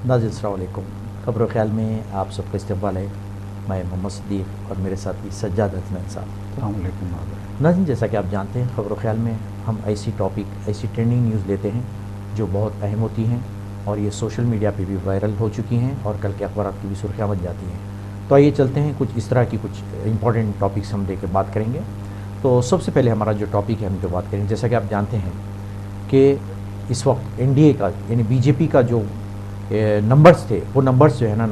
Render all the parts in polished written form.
नाज़रीन अस्सलाम वालेकुम। खबर ख्याल में आप सबका इस्तकबाल है। मैं मोहम्मद सिद्दीक़ और मेरे साथी सज्जाद हसनैन साहब। अस्सलाम वालेकुम नाज़रीन, जैसा कि आप जानते हैं, खबर ख्याल में हम ऐसी टॉपिक, ऐसी ट्रेंडिंग न्यूज़ लेते हैं जो बहुत अहम होती हैं और ये सोशल मीडिया पे भी वायरल हो चुकी हैं और कल के अखबार की भी सुर्खियाँ बन जाती हैं। तो आइए चलते हैं, कुछ इस तरह की कुछ इंपॉर्टेंट टॉपिक्स हम लेकर बात करेंगे। तो सबसे पहले हमारा जो टॉपिक है, हम जो बात करेंगे, जैसा कि आप जानते हैं कि इस वक्त एनडीए का यानी बीजेपी का जो नंबर्स थे, वो नंबर्स जो है ना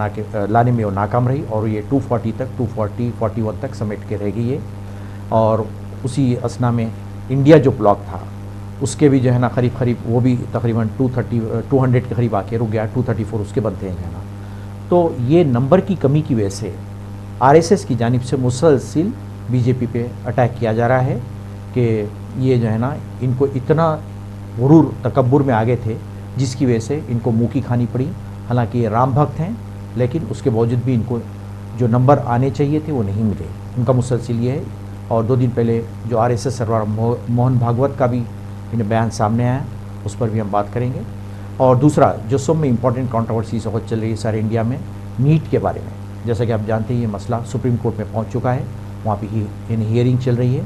लाने में वो नाकाम रही और ये 240 तक 241 तक समेट के रह गई है। और उसी असना में इंडिया जो ब्लॉक था उसके भी जो है ना करीब वो भी तकरीबन 200 के करीब आके रुक गया। 234 उसके बनते हैं ना। तो ये नंबर की कमी की वजह से आरएसएस की जानिब से मुसलसिल बीजेपी पे अटैक किया जा रहा है कि ये जो है ना इनको इतना गुरूर तकब्बुर में आ गए थे जिसकी वजह से इनको मुँह की खानी पड़ी। हालांकि ये राम भक्त हैं, लेकिन उसके बावजूद भी इनको जो नंबर आने चाहिए थे वो नहीं मिले। उनका मुसलसिल ये है। और 2 दिन पहले जो आरएसएस सरदार मोहन भागवत का भी इन्हें बयान सामने आया, उस पर भी हम बात करेंगे। और दूसरा जो सब में इम्पॉर्टेंट कंट्रोवर्सी बहुत चल रही है सारे इंडिया में, नीट के बारे में। जैसा कि आप जानते हैं, ये मसला सुप्रीम कोर्ट में पहुँच चुका है, वहाँ पर हियरिंग चल रही है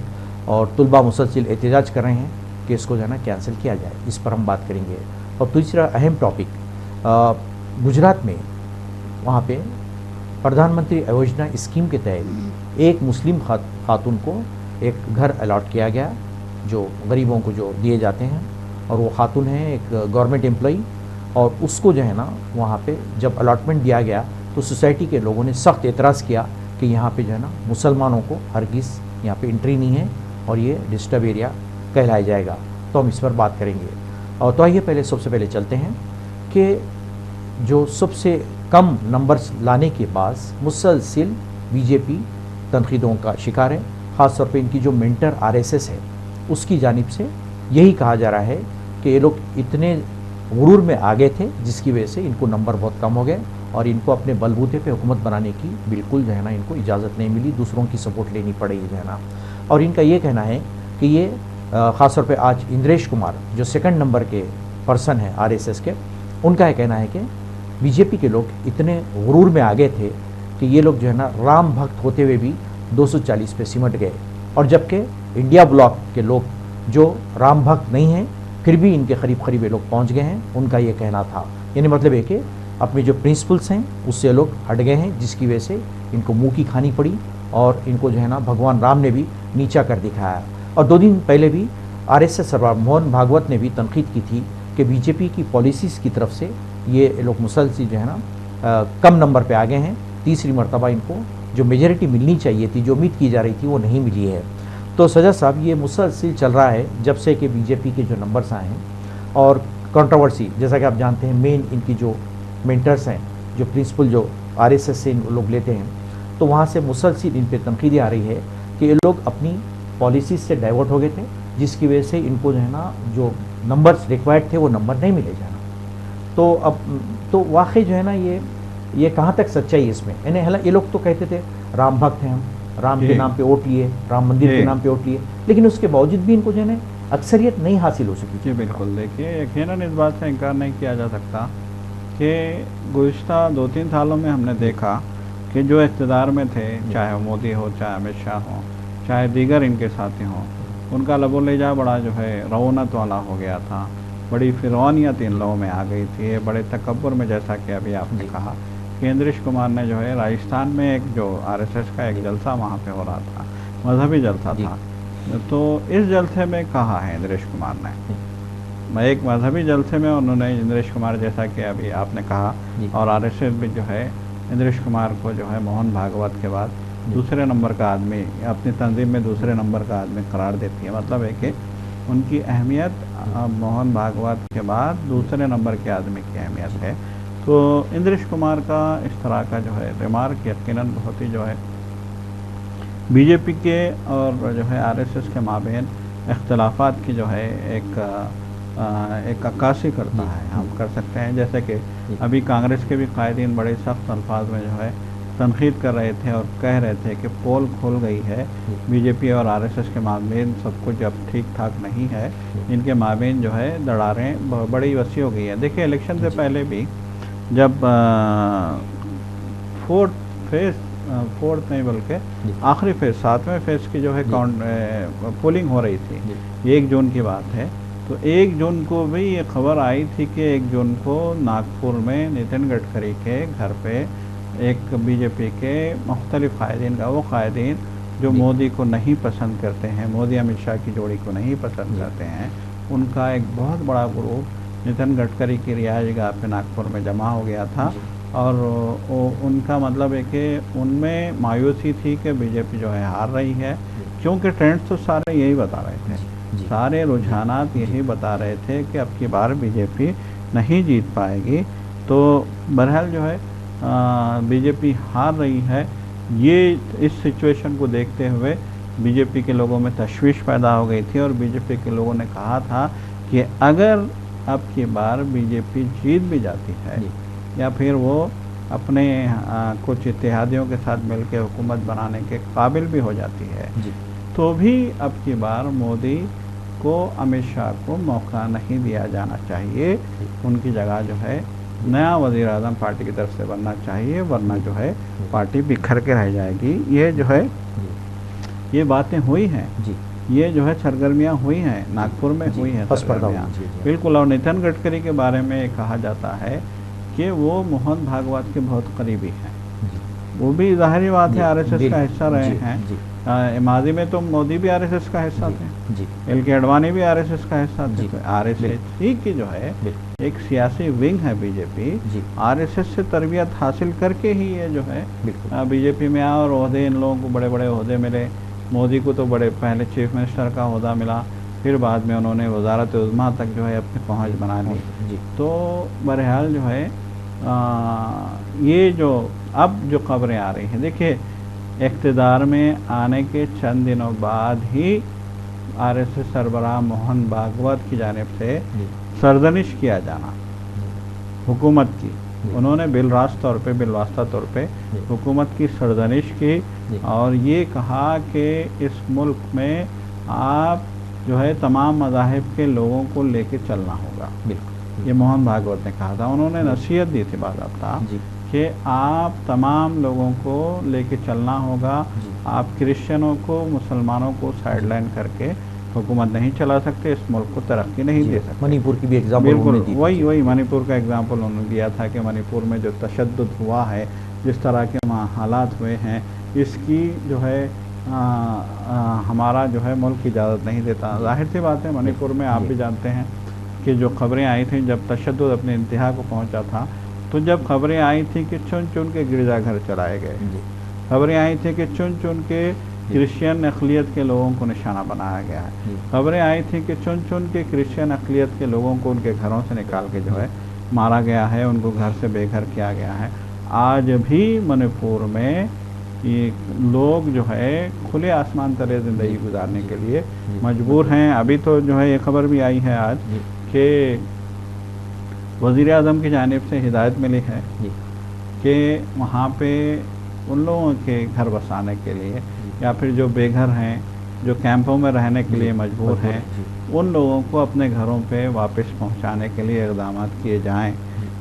और तुलबा मुसलसिल एहतजाज कर रहे हैं कि इसको जो है ना कैंसिल किया जाए। इस पर हम बात करेंगे। और तीसरा अहम टॉपिक, गुजरात में वहाँ पे प्रधानमंत्री योजना स्कीम के तहत एक मुस्लिम खातून को एक घर अलॉट किया गया जो गरीबों को जो दिए जाते हैं। और वो खातून है एक गवर्नमेंट एम्प्लॉई। और उसको जो है ना वहाँ पे जब अलॉटमेंट दिया गया तो सोसाइटी के लोगों ने सख्त एतराज़ किया कि यहाँ पे जो है ना मुसलमानों को हरगिज़ यहाँ पे एंट्री नहीं है और ये डिस्टर्ब एरिया कहलाया जाएगा। तो हम इस पर बात करेंगे। और तो आइए सबसे पहले चलते हैं कि जो सबसे कम नंबर्स लाने के बाद मुसलसिल बीजेपी तनकीदों का शिकार है। ख़ास तौर पे इनकी जो मेंटर आरएसएस है उसकी जानिब से यही कहा जा रहा है कि ये लोग इतने गुरूर में आ गए थे जिसकी वजह से इनको नंबर बहुत कम हो गए और इनको अपने बलबूते पे हुकूमत बनाने की बिल्कुल जो है ना इनको इजाज़त नहीं मिली, दूसरों की सपोर्ट लेनी पड़ी जो है ना। और इनका ये कहना है कि ये ख़ास तौर पे आज इंद्रेश कुमार जो 2nd नंबर के पर्सन हैं आरएसएस के, उनका यह कहना है कि बीजेपी के लोग इतने गुरूर में आ गए थे कि ये लोग जो है ना राम भक्त होते हुए भी 240 पे सिमट गए। और जबकि इंडिया ब्लॉक के लोग जो राम भक्त नहीं हैं फिर भी इनके करीब ये लोग पहुंच गए हैं, उनका ये कहना था। यानी मतलब है कि अपने जो प्रिंसिपल्स हैं उससे लोग हट गए हैं, जिसकी वजह से इनको मुँह की खानी पड़ी और इनको जो है ना भगवान राम ने भी नीचा कर दिखाया। और 2 दिन पहले भी आरएसएस सरदार मोहन भागवत ने भी तनकीद की थी कि बीजेपी की पॉलिसीज़ की तरफ से ये लोग मुसलसिल जो है ना कम नंबर पे आ गए हैं। तीसरी मरतबा इनको जो मेजॉरिटी मिलनी चाहिए थी, जो उम्मीद की जा रही थी, वो नहीं मिली है। तो सजा साहब, ये मुसलसिल चल रहा है जब से कि बीजेपी के जो नंबर्स आए हैं। और कंट्रोवर्सी जैसा कि आप जानते हैं, मेन इनकी जो मेंटर्स हैं, जो प्रिंसिपल जो आरएसएस से इन लोग लेते हैं, तो वहाँ से मुसलसिल इन पर तनकीदें आ रही है कि ये लोग अपनी पॉलिसीज़ से डाइवर्ट हो गए थे, जिसकी वजह से इनको जो है ना जो नंबर्स रिक्वायर्ड थे वो नंबर नहीं मिले जाना। तो अब तो वाकई जो है ना ये कहाँ तक सच्चाई है इसमें। यानी हालांकि ये लोग तो कहते थे राम भक्त हैं, हम राम के नाम पे वोट लिए, राम मंदिर के नाम पे वोट लिए, लेकिन उसके बावजूद भी इनको जो है ना अक्सरियत नहीं हासिल हो सकी। जी बिल्कुल। देखिए, यकीनन इस बात से इनकार नहीं किया जा सकता कि गुज़िश्ता 2-3 सालों में हमने देखा कि जो इक़्तिदार में थे, चाहे मोदी हो, चाहे अमित शाह हो, चाहे दीगर इनके साथी हों, उनका लबो लहजा बड़ा जो है रौनत वाला हो गया था। बड़ी फिरौनियत इन लोगों में आ गई थी, बड़े तकब्बुर में। जैसा कि अभी आपने कहा कि इंद्रेश कुमार ने जो है राजस्थान में एक जो आरएसएस का एक जलसा वहाँ पे हो रहा था, मजहबी जलसा था, तो इस जलसे में कहा है इंद्रेश कुमार ने, एक मजहबी जलसे में उन्होंने इंद्रेश कुमार, जैसा कि अभी आपने कहा, और आरएसएस भी जो है इंद्रेश कुमार को जो है मोहन भागवत के बाद दूसरे नंबर का आदमी, अपनी तंजीम में दूसरे नंबर का आदमी करार देती है। मतलब है कि उनकी अहमियत मोहन भागवत के बाद दूसरे नंबर के आदमी की अहमियत है। तो इंद्रेश कुमार का इस तरह का जो है रिमार्क यकीनन बहुत ही जो है बीजेपी के और जो है आरएसएस के माबेन इख्तलाफात की जो है एक एक अक्कासी करता है, हम कर सकते हैं। जैसे कि अभी कांग्रेस के भी कायदीन बड़े सख्त अल्फाज में जो है तनकीद कर रहे थे और कह रहे थे कि पोल खुल गई है बीजेपी और आरएसएस के माबेन, सब कुछ अब ठीक ठाक नहीं है, इनके माबेन जो है दरारें बड़ी वसी हो गई है। देखिए इलेक्शन से पहले भी जब फोर्थ नहीं बल्कि आखिरी फेज 7वें फेज की जो है पोलिंग हो रही थी, 1 जून की बात है, तो 1 जून को भी ये खबर आई थी कि 1 जून को नागपुर में नितिन गडकरी के घर पे एक बीजेपी के मुख्तलिफ कायदीन का, वो कायदीन जो मोदी को नहीं पसंद करते हैं, मोदी अमित शाह की जोड़ी को नहीं पसंद करते हैं, उनका एक बहुत बड़ा ग्रुप नितिन गडकरी की रिहाइश गाह पे नागपुर में जमा हो गया था। और उनका मतलब है कि उनमें मायूसी थी कि बीजेपी जो है हार रही है, क्योंकि ट्रेंड्स तो सारे यही बता रहे थे, सारे रुझानात यही बता रहे थे कि अब की बार बीजेपी नहीं जीत पाएगी। तो बहरहाल जो है बीजेपी हार रही है। ये इस सिचुएशन को देखते हुए बीजेपी के लोगों में तशवीश पैदा हो गई थी और बीजेपी के लोगों ने कहा था कि अगर अब की बार बीजेपी जीत भी जाती है या फिर वो अपने कुछ इत्तेहादियों के साथ मिलकर हुकूमत बनाने के काबिल भी हो जाती है, तो भी अब की बार मोदी को, अमित शाह को मौका नहीं दिया जाना चाहिए। उनकी जगह जो है नया वज़ीर आज़म पार्टी की तरफ से बनना चाहिए, वरना जो है पार्टी बिखर के रह जाएगी। ये जो है ये बातें हुई हैं, ये जो है सरगर्मियाँ हुई हैं, नागपुर में हुई हैं सरगर्मियाँ बिल्कुल। और नितिन गडकरी के बारे में कहा जाता है कि वो मोहन भागवत के बहुत करीबी हैं, वो भी जाहिर बात है आरएसएस का हिस्सा रहे हैं। माजी में तो मोदी भी आरएसएस का हिस्सा थे, एल.के. अडवाणी भी आरएसएस का हिस्सा थे। तो आरएसएस ही की जो है एक सियासी विंग है बीजेपी, आरएसएस से तरबियत हासिल करके ही ये जो है बीजेपी में आया और ओहदे इन लोगों को बड़े बड़े ओहदे मिले। मोदी को तो बड़े पहले चीफ मिनिस्टर का ओहदा मिला, फिर बाद में उन्होंने वजारत उज़्मा तक जो है अपनी पहुँच बना ली। तो बहरहाल जो है ये जो अब जो खबरें आ रही हैं, देखिए इक़्तिदार में आने के चंद दिनों बाद ही आरएसएस सरबराह मोहन भागवत की जानिब से सरजनिश किया जाना हुकूमत की, उन्होंने बिलवास्ता तौर पे हुकूमत की सरजनिश की और ये कहा कि इस मुल्क में आप जो है तमाम मज़ाहिब के लोगों को लेके चलना होगा। ये मोहन भागवत ने कहा था, उन्होंने नसीहत दी थी बाज़ाब्ता कि आप तमाम लोगों को लेके चलना होगा, आप क्रिश्चियनों को, मुसलमानों को साइडलाइन करके हुकूमत नहीं चला सकते, इस मुल्क को तरक्की नहीं दे सकते। मणिपुर की भी एग्जाम्पल बिल्कुल वही मणिपुर का एग्जाम्पल उन्होंने दिया था कि मणिपुर में जो तशद्दुद हुआ है, जिस तरह के हालात हुए हैं, इसकी जो है हमारा जो है मुल्क इजाज़त नहीं देता। जाहिर सी बात है, मणिपुर में आप भी जानते हैं कि जो खबरें आई थी जब तशद्दुद अपने इंतहा को पहुंचा था, तो जब खबरें आई थी कि चुन चुन के गिरजाघर चलाए गए, खबरें आई थी कि चुन चुन के क्रिश्चियन अक़लियत के लोगों को निशाना बनाया गया है, खबरें आई थी कि चुन चुन के क्रिश्चियन अक़लियत के लोगों को उनके घरों से निकाल के जो है मारा गया है, उनको घर से बेघर किया गया है। आज भी मणिपुर में ये लोग जो है खुले आसमान तले ज़िंदगी गुजारने के लिए मजबूर हैं। अभी तो जो है ये खबर भी आई है आज कि वज़ीर आज़म की जानिब से हिदायत मिली है कि वहाँ पे उन लोगों के घर बसाने के लिए या फिर जो बेघर हैं, जो कैंपों में रहने के लिए मजबूर हैं, उन लोगों को अपने घरों पे वापस पहुँचाने के लिए इक़दाम किए जाएँ।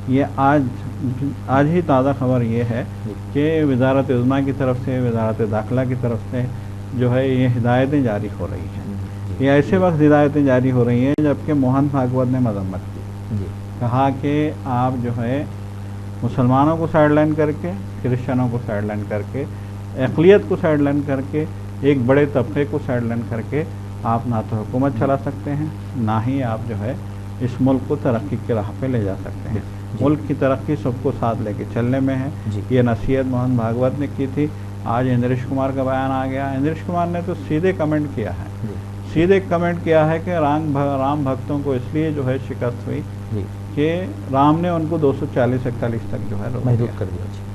ये आज ही ताज़ा खबर ये है कि वज़ारत उज़्मा की तरफ से, वज़ारत दाखिला की तरफ से जो है ये हिदायतें जारी हो रही हैं। ये ऐसे वक्त हिदायतें जारी हो रही हैं जबकि मोहन भागवत ने मजम्मत की, कहा कि आप जो है मुसलमानों को साइडलाइन करके, क्रिश्चियनों को साइडलाइन करके, अक़लियत को साइडलाइन करके, एक बड़े तबके को साइडलाइन करके आप ना तो हुकूमत चला सकते हैं, ना ही आप जो है इस मुल्क को तरक्की के राह पे ले जा सकते हैं। मुल्क की तरक्की सबको साथ लेके चलने में है। ये नसीहत मोहन भागवत ने की थी। आज इंद्रेश कुमार का बयान आ गया। इंद्रेश कुमार ने तो सीधे कमेंट किया है, सीधे कमेंट किया है कि राम भक्तों को इसलिए जो है शिकस्त हुई कि राम ने उनको 240-41 तक जो है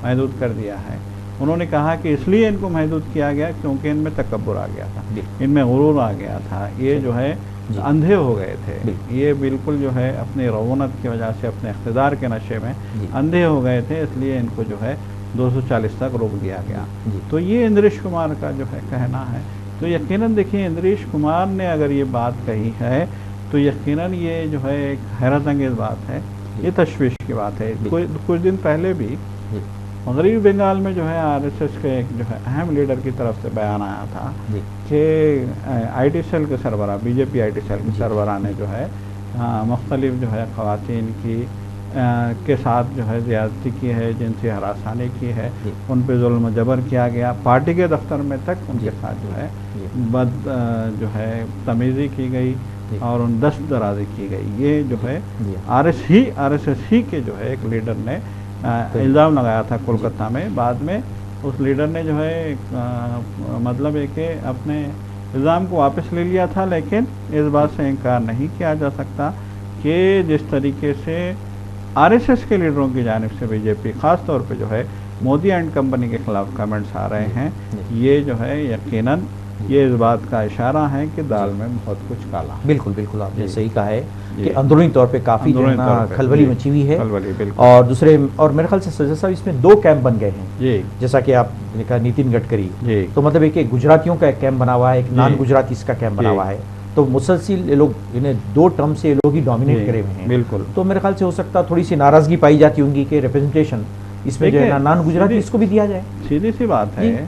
महदूद कर दिया है। उन्होंने कहा कि इसलिए इनको महदूद किया गया क्योंकि इनमें तकब्बुर आ गया था, इनमें गुरूर आ गया था। ये जो है जी। अंधे हो गए थे। बिल्कुल। ये बिल्कुल जो है अपनी रवूनत की वजह से, अपने इक़्तिदार के नशे में जी। अंधे हो गए थे, इसलिए इनको जो है 240 तक रोक दिया गया। जी। तो ये इंद्रेश कुमार का जो है कहना है। तो यकीनन देखिए, इंद्रेश कुमार ने अगर ये बात कही है तो यकीनन ये जो है एक हैरत अंगेज़ बात है, ये तशवीश की बात है। कुछ दिन पहले भी जी। मगरबी बंगाल में जो है आरएसएस के एक जो है अहम लीडर की तरफ से बयान आया था जी। कि आईटी सेल के सरबराह, बीजेपी आईटी सेल के जी। सरबराह ने जो है मुख्तलिफ जो है ख़वातीन की के साथ जो है ज़्यादती की है, जिनसे हरासानी की है, जी। उन पे जुल्म जबर किया गया, पार्टी के दफ्तर में तक उनके जी। साथ जो है जी। जो है तमीज़ी की गई जी। और उन दस्त दराज़ी की गई। ये जो है जी। आरएसएस ही के जो है एक लीडर ने इल्ज़ाम लगाया था कोलकाता में। बाद में उस लीडर ने जो है मतलब है कि अपने इल्ज़ाम को वापस ले लिया था, लेकिन इस बात से इनकार नहीं किया जा सकता कि जिस तरीके से आरएसएस के लीडरों की जानिब से बीजेपी ख़ास तौर पे जो है मोदी एंड कंपनी के ख़िलाफ़ कमेंट्स आ रहे हैं, ये जो है यकीनन ये इस बात का इशारा है कि दाल में बहुत कुछ काला। बिल्कुल बिल्कुल, आपने जी। सही कहा है जी। कि अंदरूनी तौर पे काफ़ी जो है ना खलबली मची हुई है। खलबली, बिल्कुल। और दूसरे, और मेरे ख्याल से सज्जद साहब इसमें 2 कैंप बन गए हैं। जी। जैसा कि आपने कहा नितिन गडकरी, जी। तो मतलब एक गुजरातियों का एक कैंप बना हुआ है, एक नॉन गुजराती इसका कैंप बना जी। हुआ है। तो मुसलसिल ये लोग, इन्हें 2 टर्म से ये लोग ही डोमिनेट करे हुए हैं। बिल्कुल। तो मेरे ख्याल से हो सकता है थोड़ी सी नाराज़गी पाई जाती होंगी कि रिप्रेजेंटेशन इसमें जो है ना नॉन गुजराती इसको भी दिया जाए। सीधी सी बात है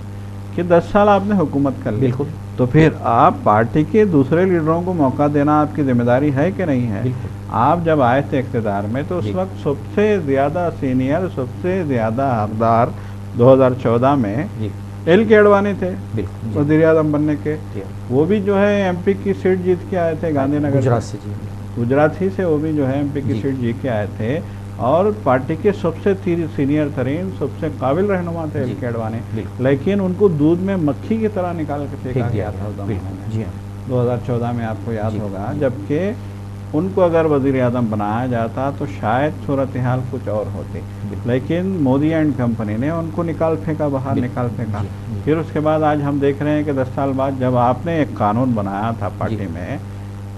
कि 10 साल आपने हुकूमत कर ली, बिल्कुल, तो फिर आप पार्टी के दूसरे लीडरों को मौका देना आपकी जिम्मेदारी है कि नहीं है? बिल्कुल। आप जब आए थे इक़्तिदार में तो उस जी। वक्त सबसे ज़्यादा सीनियर, सबसे ज़्यादा हकदार 2014 में जी। एल के अडवाणी थे बिल्कुल जी। वज़ीर आज़म बनने के। जी। वो भी जो है एमपी की सीट जीत के आए थे गांधीनगर गुजरात से। जी। गुजरात ही से वो भी जो है एमपी की जी। सीट जीत के आए थे और पार्टी के सबसे सीनियर तरीन, सबसे काबिल रहनुमा थे जी। एल के अडवाणी, बिल्कुल। लेकिन उनको दूध में मक्खी की तरह निकाल के फेंका फेंक दिया गया था उस बिल्कुल। ज़माने जी में। हाँ। 2014 में आपको याद जी। होगा, जबकि उनको अगर वज़ीर आज़म बनाया जाता तो शायद सूरत हाल कुछ और होती, लेकिन मोदी एंड कंपनी ने उनको निकाल फेंका, बाहर निकाल फेंका। जी। फिर उसके बाद आज हम देख रहे हैं कि 10 साल बाद जब आपने एक कानून बनाया था पार्टी में,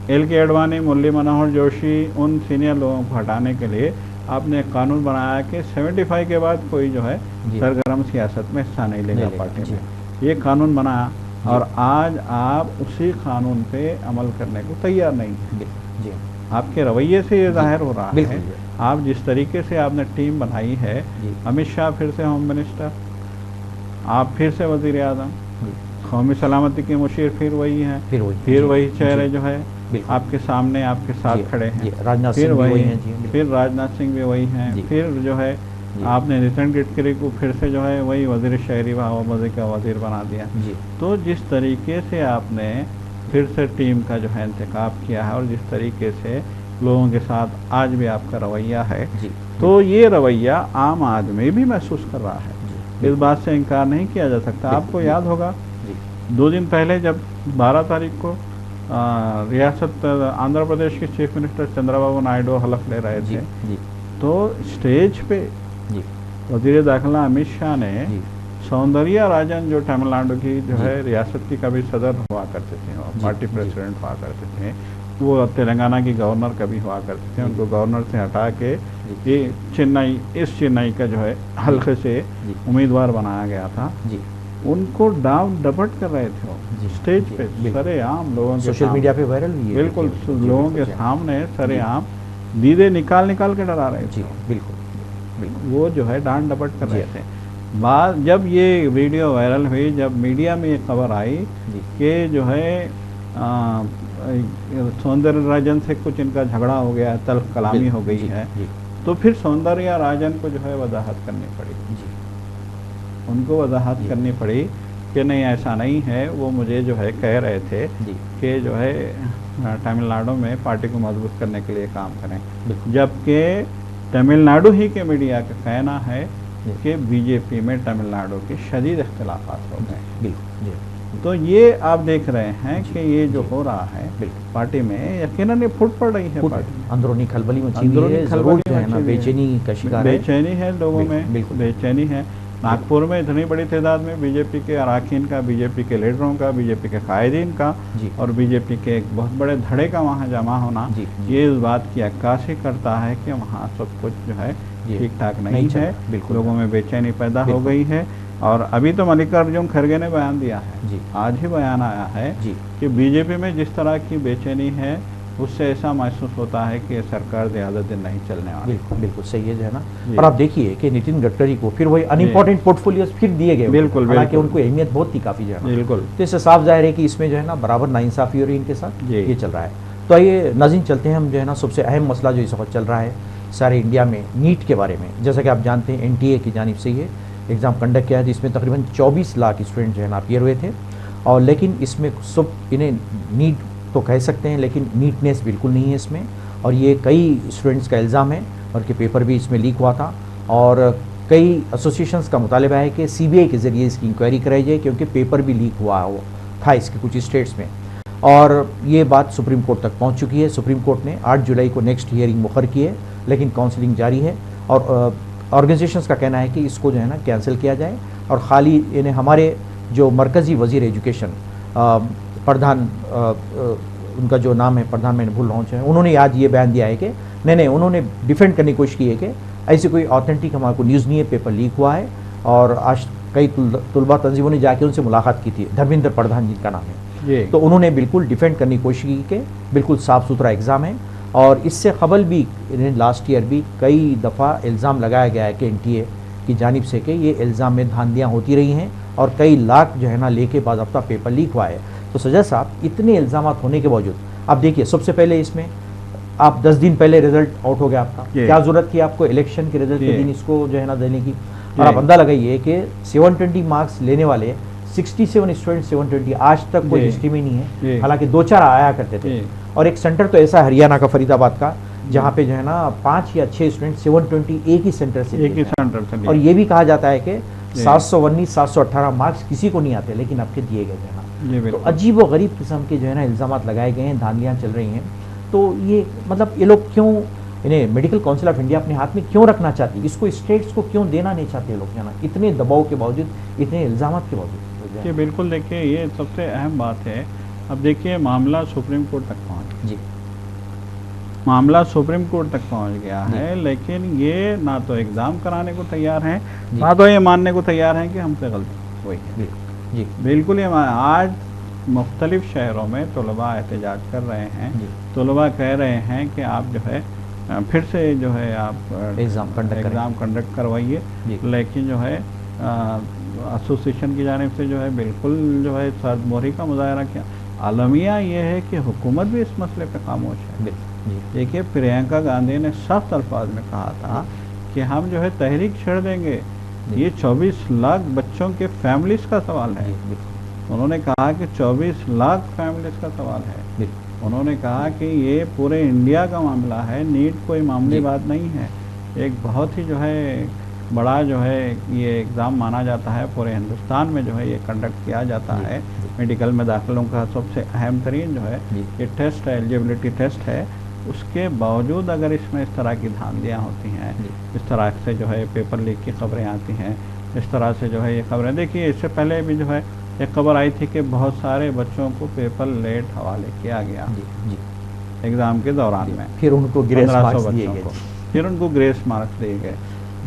एल के अडवाणी, मुरली मनोहर जोशी, उन सीनियर लोगों को हटाने के लिए आपने एक कानून बनाया कि 75 के बाद कोई जो है सरगर्म सियासत में हिस्सा नहीं लेगा पार्टी में। ये कानून बनाया और आज आप उसी कानून पे अमल करने को तैयार नहीं हैं। जी। आपके रवैये से ये जाहिर हो रहा है। बिल्कुल। आप जिस तरीके से आपने टीम बनाई है, अमित शाह फिर से होम मिनिस्टर, आप फिर से वज़ीर आज़म, कौमी सलामती के मुशीर फिर वही हैं, फिर वही चेहरे जो है आपके सामने आपके साथ खड़े हैं, राजनाथ फिर सिंह भी वही हैं, फिर राजनाथ सिंह भी वही हैं, फिर जो है आपने नितिन गडकरी को फिर से जो है वही वज़ीर शहरी व हवाबाजी का वज़ीर बना दिया। तो जिस तरीके से आपने फिर से टीम का जो है इंतखाब किया है और जिस तरीके से लोगों के साथ आज भी आपका रवैया है, तो ये रवैया आम आदमी भी महसूस कर रहा है। इस बात से इनकार नहीं किया जा सकता। आपको याद होगा 2 दिन पहले जब 12 तारीख को रियासत आंध्र प्रदेश के चीफ मिनिस्टर चंद्रबाबू नायडू हलफ ले रहे थे, तो स्टेज पे वज़ीर दाखिला अमित शाह ने सौंदर्या राजन, जो तमिलनाडु की जो है रियासत की कभी सदर हुआ करते थे और पार्टी प्रेसिडेंट हुआ करते थे, वो तेलंगाना की गवर्नर कभी हुआ करते थे, उनको गवर्नर से हटा के ये इस चेन्नई का जो है हल्के से उम्मीदवार बनाया गया था, उनको डाव डपट कर रहे थे वो स्टेज पे सरेआम लोगों के सोशल मीडिया पे वायरल हुई है। बिल्कुल, लोगों के सामने सरेआम दीदे निकाल के डरा रहे थे। बिल्कुल, वो जो है डांट डपट कर रहे थे। बाद जब ये वीडियो वायरल हुई, जब मीडिया में ये खबर आई कि जो है सौंदर्या राजन से कुछ इनका झगड़ा हो गया, तल्ख कलामी हो गई है, तो फिर सौंदर्या राजन को जो है वजाहत करनी पड़ी, उनको वजाहत करनी पड़ी कि नहीं ऐसा नहीं है। वो मुझे जो है कह रहे थे कि जो है तमिलनाडु में पार्टी को मजबूत करने के लिए काम करें, जबकि तमिलनाडु ही के मीडिया का कहना है कि बीजेपी में तमिलनाडु के शदीद इख्तिलाफात हो गए। तो ये आप देख रहे हैं कि ये जो हो रहा है पार्टी में, यकीनन ये फूट पड़ रही है पार्टी में, अंदरूनी खलबली मची हुई है, ज़रूर जो है ना बेचैनी का शिकार है, बेचैनी है लोगों में, बेचैनी है। नागपुर में इतनी बड़ी तादाद में बीजेपी के अरकान का, बीजेपी के लीडरों का, बीजेपी के कायदीन का जी। और बीजेपी के एक बहुत बड़े धड़े का वहाँ जमा होना जी। ये इस बात की अक्कासी करता है कि वहाँ सब कुछ जो है ठीक ठाक नहीं है, बिल्कुल लोगों में बेचैनी पैदा हो गई है। और अभी तो मल्लिकार्जुन खड़गे ने बयान दिया है जी। आज ही बयान आया है जी। कि बीजेपी में जिस तरह की बेचैनी है उससे ऐसा महसूस होता है कि ये सरकार ज़्यादा दिन नहीं चलने वाली। बिल्कुल बिल्कुल सही है जो है ना। और आप देखिए कि नितिन गडकरी को फिर वही अनइम्पोर्टेंट पोर्टफोलियोज फिर दिए गए, बिल्कुल, हालांकि उनको अहमियत बहुत थी काफ़ी जो है ना। बिल्कुल। तो इससे साफ जाहिर है कि इसमें जो है ना बराबर नाइंसाफ़ी हो रही है इनके साथ, जी। ये चल रहा है। तो आइए नाज़रीन चलते हैं हम जो है ना सबसे अहम मसला जो इस वक्त चल रहा है सारे इंडिया में, नीट के बारे में। जैसा कि आप जानते हैं NTA की जानिब से ये एग्ज़ाम कंडक्ट किया है, जिसमें तकरीबन 24 लाख स्टूडेंट जो है ना अपीयर हुए थे। और लेकिन इसमें सब इन्हें नीट तो कह सकते हैं लेकिन नीटनेस बिल्कुल नहीं है इसमें। और ये कई स्टूडेंट्स का इल्ज़ाम है और कि पेपर भी इसमें लीक हुआ था। और कई एसोसिएशंस का मुतालबा है कि CBI के ज़रिए इसकी इंक्वायरी कराई जाए, क्योंकि पेपर भी लीक हुआ था इसके कुछ स्टेट्स में। और ये बात सुप्रीम कोर्ट तक पहुंच चुकी है। सुप्रीम कोर्ट ने 8 जुलाई को नेक्स्ट हियरिंग मुकर की है, लेकिन काउंसलिंग जारी है। और ऑर्गेनाइजेशंस का कहना है कि इसको जो है ना कैंसिल किया जाए और ख़ाली इन्हें हमारे जो मरकज़ी वज़ीर एजुकेशन प्रधान उनका जो नाम है प्रधान, मैंने भूल रहा हूँ, उन्होंने आज ये बयान दिया है कि नहीं उन्होंने डिफेंड करने की कोशिश की है कि ऐसी कोई ऑथेंटिक हमारे को न्यूज़ नहीं है, पेपर लीक हुआ है। और आज कई तुलबा तंजीमों ने जाके उनसे मुलाकात की थी, धर्मेंद्र प्रधान जिनका नाम है, तो उन्होंने बिल्कुल डिफेंड करने की कोशिश की कि बिल्कुल साफ़ सुथरा एग्ज़ाम है। और इससे कबल भी लास्ट ईयर भी कई दफ़ा इल्ज़ाम लगाया गया है कि NTA की जानिब से कि ये इल्ज़ाम में धांधियाँ होती रही हैं और कई लाख जो है ना लेके बाज़ाब्ता पेपर लीक हुआ है। तो सजा साहब, इतने इल्ज़ाम होने के बावजूद आप देखिए, सबसे पहले इसमें आप 10 दिन पहले रिजल्ट आउट हो गया आपका, क्या ज़रूरत थी आपको इलेक्शन के रिजल्ट के दिन इसको जो है ना देने की। और आप अंदाज़ा लगाइए कि 720 मार्क्स लेने वाले 67 स्टूडेंट 720 आज तक कोई हिस्ट्री में नहीं है, हालांकि 2-4 आया करते थे। और एक सेंटर तो ऐसा हरियाणा का फरीदाबाद का जहाँ पे जो है ना 5 या 6 स्टूडेंट 720 एक ही सेंटर से और ये भी कहा जाता है कि 719 718 मार्क्स किसी को नहीं आते, लेकिन आपके दिए गए हैं ना। तो अजीब व गरीब किस्म के जो है ना इल्ज़ाम लगाए गए हैं, धांधलियाँ चल रही हैं। तो ये मतलब ये लोग क्यों इन्हें मेडिकल काउंसिल ऑफ इंडिया अपने हाथ में क्यों रखना चाहती है, इसको स्टेट्स को क्यों देना नहीं चाहते लोग है ना, इतने दबाव के बावजूद, इतने इल्ज़ाम के बावजूद। जी बिल्कुल, देखिए ये सबसे अहम बात है। अब देखिए मामला सुप्रीम कोर्ट तक पहुँच जी, मामला सुप्रीम कोर्ट तक पहुंच गया है, लेकिन ये ना तो एग्ज़ाम कराने को तैयार हैं, ना तो ये मानने को तैयार हैं कि हमसे गलती हुई है। जी बिल्कुल, ये आज मुख्तलिफ शहरों में तलबा एहतजाज कर रहे हैं। तलबा कह रहे हैं कि आप जो है फिर से जो है आप एग्ज़ाम कंडक्ट करवाइए, लेकिन जो है एसोसिएशन की जानिब से जो है बिल्कुल जो है सरदमोहरी का मुजाहरा किया। आलमिया ये है कि हुकूमत भी इस मसले पर खामोश है। देखिए, प्रियंका गांधी ने सख्त अल्फाज में कहा था कि हम जो है तहरीक छेड़ देंगे, ये 24 लाख बच्चों के फैमिलीज़ का सवाल है। उन्होंने कहा कि 24 लाख फैमिलीज़ का सवाल है। उन्होंने कहा कि ये पूरे इंडिया का मामला है, नीट कोई मामूली बात नहीं है, एक बहुत ही जो है बड़ा जो है ये एग्ज़ाम माना जाता है। पूरे हिंदुस्तान में जो है ये कंडक्ट किया जाता है। मेडिकल में दाखिलों का सबसे अहम तरीन जो है ये टेस्ट है, एलिजिबिलिटी टेस्ट है। उसके बावजूद अगर इसमें इस तरह की धांधलियाँ होती हैं, इस तरह से जो है पेपर लीक की खबरें आती हैं, इस तरह से जो है ये खबरें, देखिए इससे पहले भी जो है एक खबर आई थी कि बहुत सारे बच्चों को पेपर लेट हवाले किया गया एग्ज़ाम के दौरान में, फिर उनको ग्रेस मार्क्स दिए गए, फिर उनको ग्रेस मार्क्स दिए गए।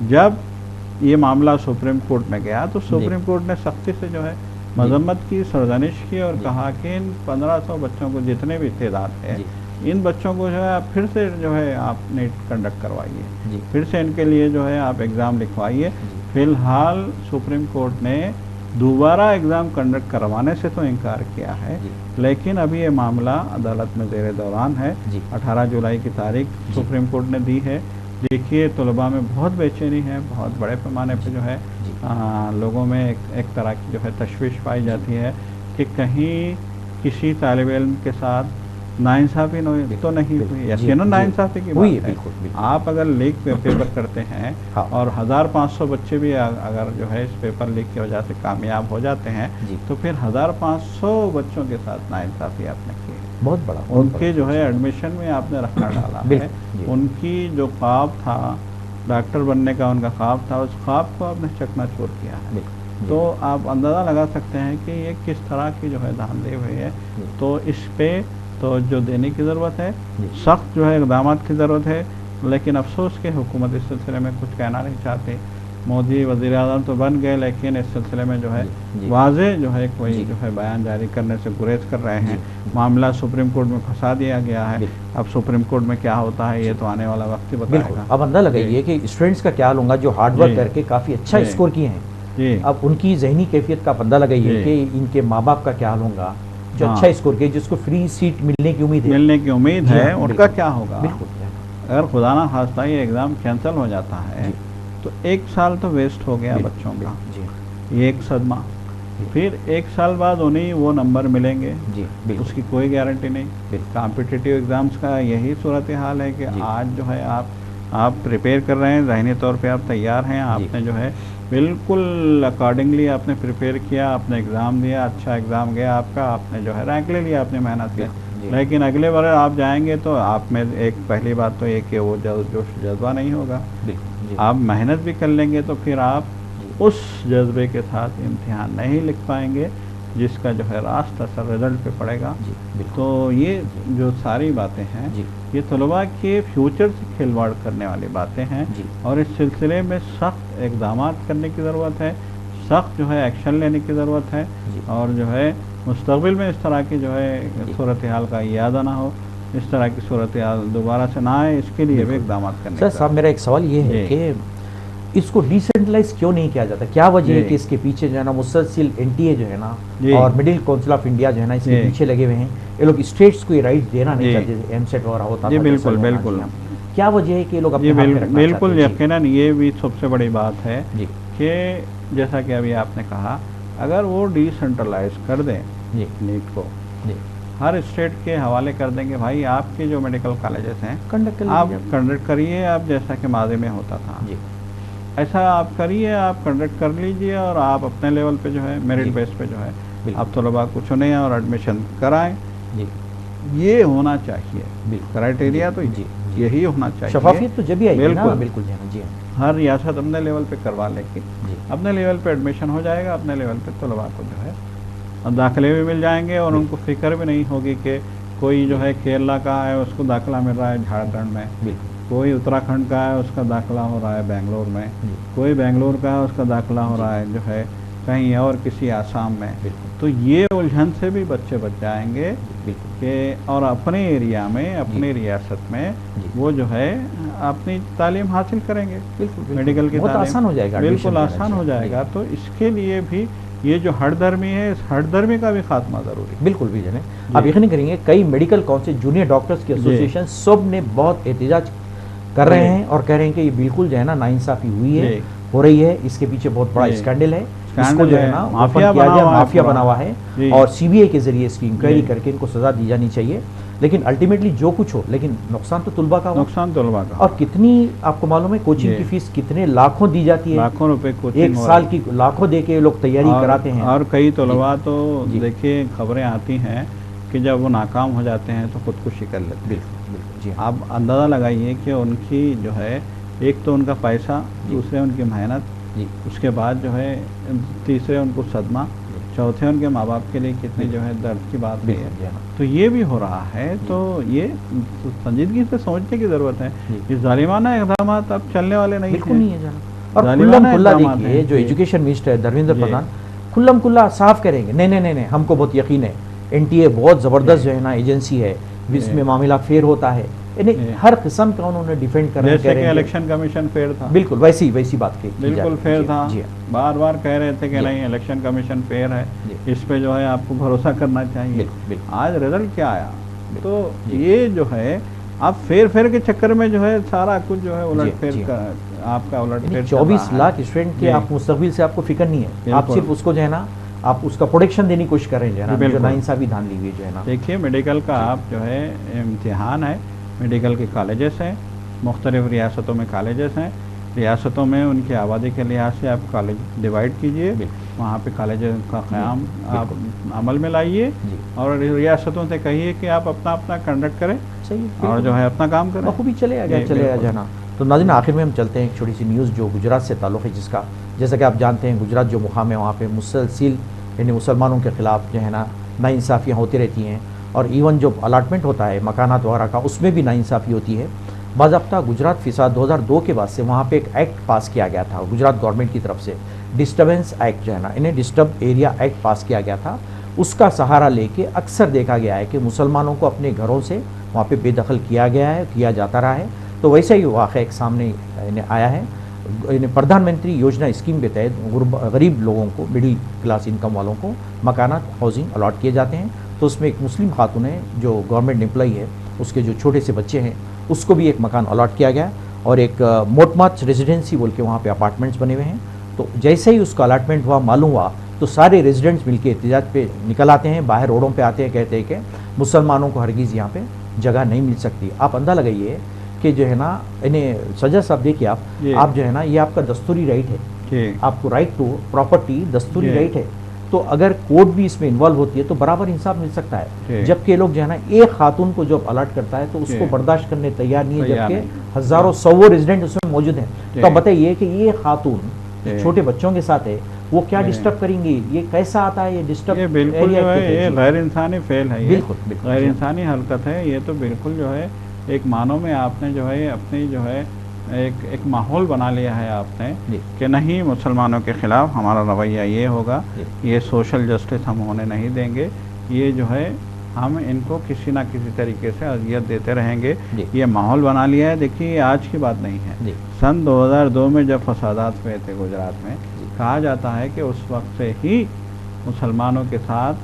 जब ये मामला सुप्रीम कोर्ट में गया तो सुप्रीम कोर्ट ने सख्ती से जो है मजम्मत की, सरजनिश की और कहा कि इन 1500 बच्चों को जितने भी तादाद है, इन बच्चों को जो है आप फिर से जो है आप नीट कंडक्ट करवाइए, फिर से इनके लिए जो है आप एग्ज़ाम लिखवाइए। फ़िलहाल सुप्रीम कोर्ट ने दोबारा एग्ज़ाम कंडक्ट करवाने से तो इनकार किया है, लेकिन अभी ये मामला अदालत में ज़ेर दौरान है। 18 जुलाई की तारीख सुप्रीम कोर्ट ने दी है। देखिए, तलबा में बहुत बेचैनी है, बहुत बड़े पैमाने पे जो है लोगों में एक तरह की जो है तशवीश पाई जाती है कि कहीं किसी तालिब इल्म के साथ नाइंसाफ़ी तो नहीं हुई। यकीनन नाइंसाफ़ी की बात है। आप अगर लीक पेपर करते हैं और 1500 बच्चे भी अगर जो है इस पेपर लीक की वजह से कामयाब हो जाते हैं, तो फिर 1500 बच्चों के साथ नाइंसाफ़ी आपने की है। बहुत बड़ा उनके जो है एडमिशन में आपने रखना डाला है, उनकी जो ख्वाब था डॉक्टर बनने का उनका ख्वाब था, उस ख्वाब को आपने चकनाचूर किया है। बिल्कुल। तो आप अंदाज़ा लगा सकते हैं कि ये किस तरह की जो है धांधली हुई है। तो इस पे तो जो देने की ज़रूरत है, सख्त जो है इक़दाम की ज़रूरत है। लेकिन अफसोस कि हुकूमत इस सिलसिले में कुछ कहना नहीं चाहती। मोदी वज़ीर आज़म तो बन गए, लेकिन इस सिलसिले में जो है वाज़े जो है कोई जो है बयान जारी करने से गुरेज कर रहे हैं। मामला सुप्रीम कोर्ट में फंसा दिया गया है। अब सुप्रीम कोर्ट में क्या होता है ये तो आने वाला वक्त ही बताएगा। अब अंदाज़ा लगाइए कि स्टूडेंट्स का क्या लूँगा जो हार्ड वर्क करके काफ़ी अच्छा स्कोर किए हैं जी। अब उनकी जहनी कैफियत का बंदा लगाइए कि इनके माँ बाप का क्या हाल होगा जो अच्छा स्कोर किए, जिसको फ्री सीट मिलने की उम्मीद है, उनका क्या होगा। बिल्कुल। अगर खुदा ना खास्ता ये एग्ज़ाम कैंसिल हो जाता है तो 1 साल तो वेस्ट हो गया बच्चों का। ये एक सदमा। फिर 1 साल बाद उन्हें वो नंबर मिलेंगे जी, उसकी कोई गारंटी नहीं। कॉम्पिटिटिव एग्ज़ाम्स का यही सूरत हाल है कि आज जो है आप प्रिपेयर कर रहे हैं, ज़हनी तौर पे आप तैयार हैं, आपने जो है बिल्कुल अकॉर्डिंगली आपने प्रिपेयर किया, आपने एग्ज़ाम दिया, अच्छा एग्ज़ाम गया आपका, आपने जो है रैंक ले लिया, आपने मेहनत की। लेकिन अगले बार आप जाएंगे तो आप में एक पहली बात तो ये कि वो जज्बा नहीं होगा। आप मेहनत भी कर लेंगे तो फिर आप उस जज्बे के साथ इम्तिहान नहीं लिख पाएंगे जिसका जो है रास्त असर रिजल्ट पे पड़ेगा। तो ये जो सारी बातें हैं ये तलबा के फ्यूचर से खिलवाड़ करने वाली बातें हैं और इस सिलसिले में सख्त इक़दाम करने की ज़रूरत है, सख्त जो है एक्शन लेने की ज़रूरत है और जो है मुस्तक़बिल में इस तरह की जो है सूरत हाल का इयादा ना हो, इस तरह की सूरत हाल दोबारा से ना आए, इसके लिए भी इक़दाम करने। सर साहब मेरा एक सवाल ये है कि इसको डिसेंट्रलाइज क्यों नहीं किया जाता? क्या वजह है कि इसके पीछे जो है ना मुसलसिल एनटीए जो है ना और मिडिल काउंसिल ऑफ इंडिया जो है ना इसके पीछे लगे हुए हैं? ये लोग स्टेट्स को ये राइट देना नहीं चाहते, एमसेट वगैरह होता था। बिल्कुल। क्या वजह है कि लोग अपने हाथ में रखना बिल्कुल यकीनन ये भी सबसे बड़ी बात है कि जैसा कि अभी आपने कहा, अगर वो डिसेंट्रलाइज कर दें नीट को, हर स्टेट के हवाले कर देंगे, भाई आपके जो मेडिकल कॉलेजेस हैं आप कंडक्ट करिए, आप जैसा कि माज़ी में होता था ऐसा आप करिए, आप कंडक्ट कर लीजिए और आप अपने लेवल पे जो है मेरिट बेस पे जो है आप तलबा को चुनें और एडमिशन कराएं। ये होना चाहिए क्राइटेरिया, तो यही होना चाहिए। शफाफियत तो जब भी आएगी ना, बिल्कुल जी। हर रियासत अपने लेवल पे करवा लेगी, अपने लेवल पे एडमिशन हो जाएगा, अपने लेवल पे तलबा को जो है दाखिले भी मिल जाएंगे और उनको फिक्र भी नहीं होगी कि कोई जो है केरला का है उसको दाखिला मिल रहा है झारखंड में, कोई उत्तराखंड का है उसका दाखिला हो रहा है बेंगलोर में, कोई बेंगलोर का है उसका दाखिला हो रहा है जो है कहीं और किसी आसाम में। तो ये उलझन से भी बच्चे बच जाएंगे कि और अपने एरिया में, अपनी रियासत में वो जो है अपनी तालीम हासिल करेंगे। मेडिकल की तालीम आसान हो जाएगा, बिल्कुल आसान हो जाएगा। तो इसके लिए भी ये जो हठधर्मी है, इस हठधर्मी का भी खात्मा ज़रूरी है। बिल्कुल भी जने आप यकीन करेंगे, कई मेडिकल काउंसिल, जूनियर डॉक्टर्स की एसोसिएशन सब ने बहुत एहतजाज कर रहे हैं और कह रहे हैं कि ये बिल्कुल जो है ना नाइंसाफ़ी हुई है, हो रही है, इसके पीछे बहुत बड़ा स्कैंडल है, इसको जो है ना माफिया बना हुआ है और सीबीआई के जरिए इसकी इंक्वायरी करके इनको सजा दी जानी चाहिए। लेकिन अल्टीमेटली जो कुछ हो, लेकिन नुकसान तो तुलबा का हो, नुकसान तुलबा का। और कितनी आपको मालूम है कोचिंग की फीस कितने लाखों दी जाती है, लाखों रुपए कोचिंग, एक साल की लाखों दे के लोग तैयारी कराते हैं। और कई तुलबा तो देखिए खबरें आती हैं कि जब वो नाकाम हो जाते हैं तो खुदकुशी कर लेते हैं। बिल्कुल जी। आप अंदाज़ा लगाइए कि उनकी जो है एक तो उनका पैसा, दूसरे उनकी मेहनत, उसके बाद जो है तीसरे उनको सदमा, चौथे उनके माँ बाप के लिए कितनी जो है दर्द की बात है। तो ये भी हो रहा है, तो ये संजीदगी से सोचने की ज़रूरत है। ये जालिमाना इक़दाम अब चलने वाले नहीं है। और खुल्ला देखिए जो एजुकेशन मिनिस्टर धर्मेंद्र प्रधान खुल्ला साफ करेंगे, नहीं हमको बहुत यकीन है, एनटीए बहुत ज़बरदस्त जो है ना एजेंसी है, इसमें मामला फेयर होता है, हर किस्म का उन्होंने डिफेंड करने जैसे कि इलेक्शन कमीशन फेयर था, बिल्कुल वैसी बात की बिल्कुल फेयर था। बार बार कह रहे थे कि नहीं इलेक्शन कमीशन फेयर है, इस पे जो है आपको भरोसा करना चाहिए। आज रिजल्ट क्या आया? तो ये जो है आप फेर के चक्कर में जो है सारा कुछ जो है उलट फेर का आपका उलट फेर 24 लाख स्टूडेंट के आप मुस्तकबिल से आपको फिक्र नहीं है, आप सिर्फ उसको जो है ना आप उसका प्रोटेक्शन देने की कोशिश कर रहे हैं जो नाइंसाफ़ी धांधली हुई जो है ना। देखिए मेडिकल का आप जो है इम्तिहान है, मेडिकल के कॉलेजेस हैं, मुख्तलिफ रियासतों में कॉलेजेस हैं, रियासतों में उनकी आबादी के लिहाज से आप कॉलेज डिवाइड कीजिए, वहाँ पे कॉलेज का क़याम आप अमल में लाइए और रियासतों से कहिए कि आप अपना कंडक्ट करें और जो है अपना काम करें, बखूबी चले आ जाना। तो नाज़रीन आखिर में हम चलते हैं एक छोटी सी न्यूज़ जो गुजरात से ताल्लुक़ है, जिसका जैसा कि आप जानते हैं गुजरात जो मुकाम है वहाँ पे मुसलसिल यानी मुसलमानों के ख़िलाफ़ जो है ना नाइंसाफ़ियाँ होती रहती हैं, और इवन जो अलाटमेंट होता है मकानात वगैरह का उसमें भी नाइंसाफ़ी होती है। बाज़ाब्ता गुजरात फ़िसाद 2002 के बाद से वहाँ पे एक एक्ट पास किया गया था गुजरात गवर्नमेंट की तरफ से, डिस्टर्बेंस एक्ट जो है ना, इन्हें डिस्टर्ब एरिया एक्ट पास किया गया था। उसका सहारा लेके अक्सर देखा गया है कि मुसलमानों को अपने घरों से वहाँ पे बेदखल किया गया है, किया जाता रहा है। तो वैसा ही वाक़या एक सामने इन्हें आया है। इन्हें प्रधानमंत्री योजना स्कीम के तहत गरीब लोगों को, मिडिल क्लास इनकम वालों को मकानात हाउसिंग अलॉट किए जाते हैं। तो उसमें एक मुस्लिम खातून है जो गवर्नमेंट एम्प्लॉई है, उसके जो छोटे से बच्चे हैं उसको भी एक मकान अलॉट किया गया, और एक मोटमाच रेजिडेंसी बोल के वहाँ पे अपार्टमेंट्स बने हुए हैं। तो जैसे ही उसका अलॉटमेंट हुआ, मालूम हुआ, तो सारे रेजिडेंट्स मिलके एहतजाज पे निकल आते हैं, बाहर रोडों पे आते हैं, कहते हैं कि मुसलमानों को हरगिज़ यहाँ पे जगह नहीं मिल सकती। आप अंदाज़ा लगाइए कि जो है ना, इन्हें सजा साहब देखिए आप जो है ना, ये आपका दस्तूरी राइट है, आपको राइट टू प्रॉपर्टी दस्तूरी राइट है। तो अगर कोर्ट भी इसमें इन्वॉल्व होती है तो बराबर इंसाफ मिल सकता है। जबकि ये लोग जो है ना, एक खातून को जब अलॉट करता है तो उसको बर्दाश्त करने तैयार नहीं है, जबकि हज़ारों सौ रेजिडेंट उसमें मौजूद हैं। तो आप बताइए कि ये खातून छोटे बच्चों के साथ है, वो क्या डिस्टर्ब करेंगी? ये कैसा आता है ये डिस्टर्ब? ये बिल्कुल जो है ये गैर इंसानी फेल है, बिल्कुल गैर इंसानी हरकत है। ये तो बिल्कुल जो है एक मानो में आपने जो है अपनी जो है एक माहौल बना लिया है आपने कि नहीं, मुसलमानों के ख़िलाफ़ हमारा रवैया ये होगा, ये सोशल जस्टिस हम होने नहीं देंगे, ये जो है हम इनको किसी ना किसी तरीके से अजियत देते रहेंगे, ये माहौल बना लिया है। देखिए आज की बात नहीं है, सन 2002 में जब फसादात हुए थे गुजरात में, कहा जाता है कि उस वक्त से ही मुसलमानों के साथ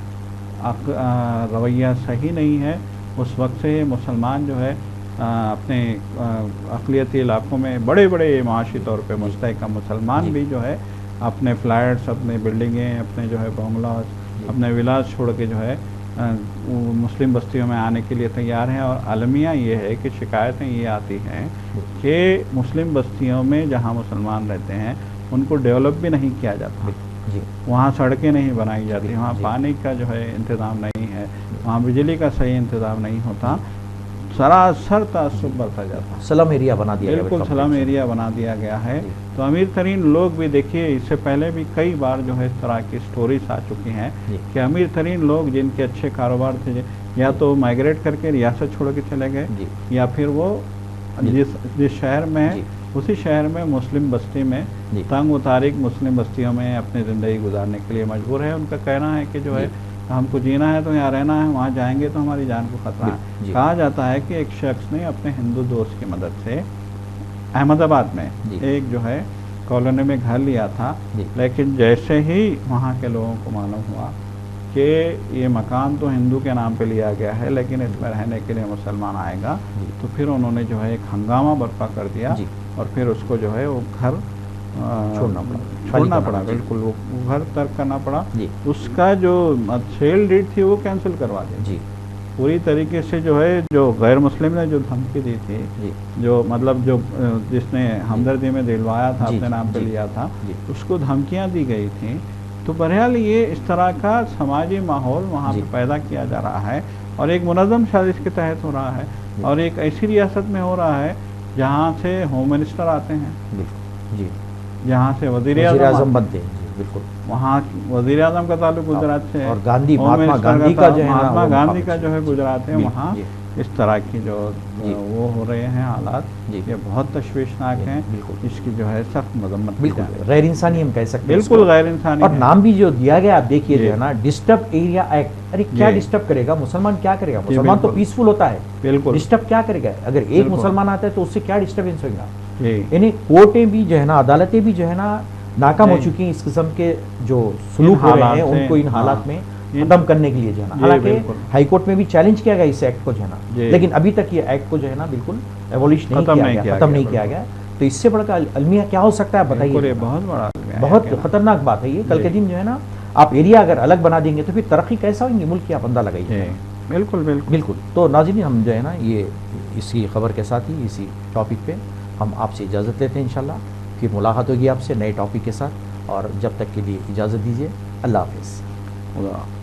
रवैया सही नहीं है। उस वक्त से मुसलमान जो है अपने अक़लियती इलाक़ों में बड़े बड़े माशी तौर पे मुस्तहकम मुसलमान भी जो है अपने फ्लैट्स, अपने बिल्डिंगें, अपने जो है बंगलास, अपने विलास छोड़ के जो है मुस्लिम बस्तियों में आने के लिए तैयार हैं। और अलमिया ये है कि शिकायतें ये आती हैं कि मुस्लिम बस्तियों में जहाँ मुसलमान रहते हैं उनको डेवलप भी नहीं किया जाता, वहाँ सड़कें नहीं बनाई जाती, वहाँ पानी का जो है इंतज़ाम नहीं है, वहाँ बिजली का सही इंतज़ाम नहीं होता, सरासर तासुब बरता जाता है, सलम एरिया बना दिया गया, बिल्कुल सलम एरिया बना दिया गया है। तो अमीर तरीन लोग भी देखिए, इससे पहले भी कई बार जो है इस तरह की स्टोरीज आ चुकी हैं कि अमीर तरीन लोग जिनके अच्छे कारोबार थे या तो माइग्रेट करके रियासत छोड़ के चले गए, या फिर वो जिस शहर में है उसी शहर में मुस्लिम बस्ती में तंग उतारिक मुस्लिम बस्तियों में अपनी ज़िंदगी गुजारने के लिए मजबूर है। उनका कहना है कि जो है हमको जीना है तो यहाँ रहना है, वहाँ जाएंगे तो हमारी जान को खतरा है। कहा जाता है कि एक शख्स ने अपने हिंदू दोस्त की मदद से अहमदाबाद में एक जो है कॉलोनी में घर लिया था, लेकिन जैसे ही वहाँ के लोगों को मालूम हुआ कि ये मकान तो हिंदू के नाम पे लिया गया है लेकिन इसमें रहने के लिए मुसलमान आएगा, तो फिर उन्होंने जो है एक हंगामा बर्पा कर दिया और फिर उसको जो है वो घर छोड़ना पड़ा, बिल्कुल वो घर तर्क करना पड़ा। उसका जो सेल डीड थी वो कैंसिल करवा दी पूरी तरीके से। जो है जो गैर मुस्लिम ने जो धमकी दी थी, जो मतलब जो जिसने हमदर्दी में दिलवाया था, अपने नाम पे लिया था, उसको धमकियां दी गई थी। तो बहरहाल ये इस तरह का समाजी माहौल वहाँ पे पैदा किया जा रहा है और एक मुनज़्ज़म साजिश के तहत हो रहा है, और एक ऐसी रियासत में हो रहा है जहाँ से होम मिनिस्टर आते हैं, जहाँ से वज़ीर आज़म बनते हैं, बिल्कुल वहाँ वज़ीर आज़म का ताल्लुक गुजरात से है, और महात्मा गांधी का जो है गुजरात है। वहाँ इस तरह की जो वो हो रहे हैं हालात, ये बहुत तशवीशनाक हैं। इसकी जो है सख्त मजम्मत, बिल्कुल गैर इंसानी हम कह सकते हैं, बिल्कुल गैर इंसानी। और नाम भी जो दिया गया आप देखिए जो है ना, डिस्टर्ब एरिया एक्ट। अरे क्या डिस्टर्ब करेगा मुसलमान? क्या करेगा मुसलमान? तो पीसफुल होता है, बिल्कुल डिस्टर्ब क्या करेगा? अगर एक मुसलमान आता है तो उससे क्या डिस्टर्बेंस होगा? यानी कोर्टें भी जो है ना, अदालतें भी जो है ना नाकाम हो चुकी हैं इस किस्म के जो सुलूक हो रहे हैं उनको इन हालात में खत्म करने के लिए जो है ना। हालांकि हाई कोर्ट में भी चैलेंज किया गया इस एक्ट को जो है ना, लेकिन अभी तक ये एक्ट को जो है ना बिल्कुल एबॉलिश नहीं किया गया, खत्म नहीं किया गया। तो इससे बढ़कर अलमिया क्या हो सकता है बताइए? बहुत बड़ा, बहुत खतरनाक बात है ये। कल के दिन जो है ना आप एरिया अगर अलग बना देंगे तो फिर तरक्की कैसा होंगी मुल्क की, आप अंदाजा लगाइए। बिल्कुल बिल्कुल बिल्कुल। तो नाज़रीन हम जो है ना ये इसी खबर के साथ ही इसी टॉपिक पे हम आपसे इजाज़त लेते हैं। इंशाल्लाह फिर मुलाकात होगी आपसे नए टॉपिक के साथ, और जब तक के लिए इजाज़त दीजिए। अल्लाह हाफ़िज़।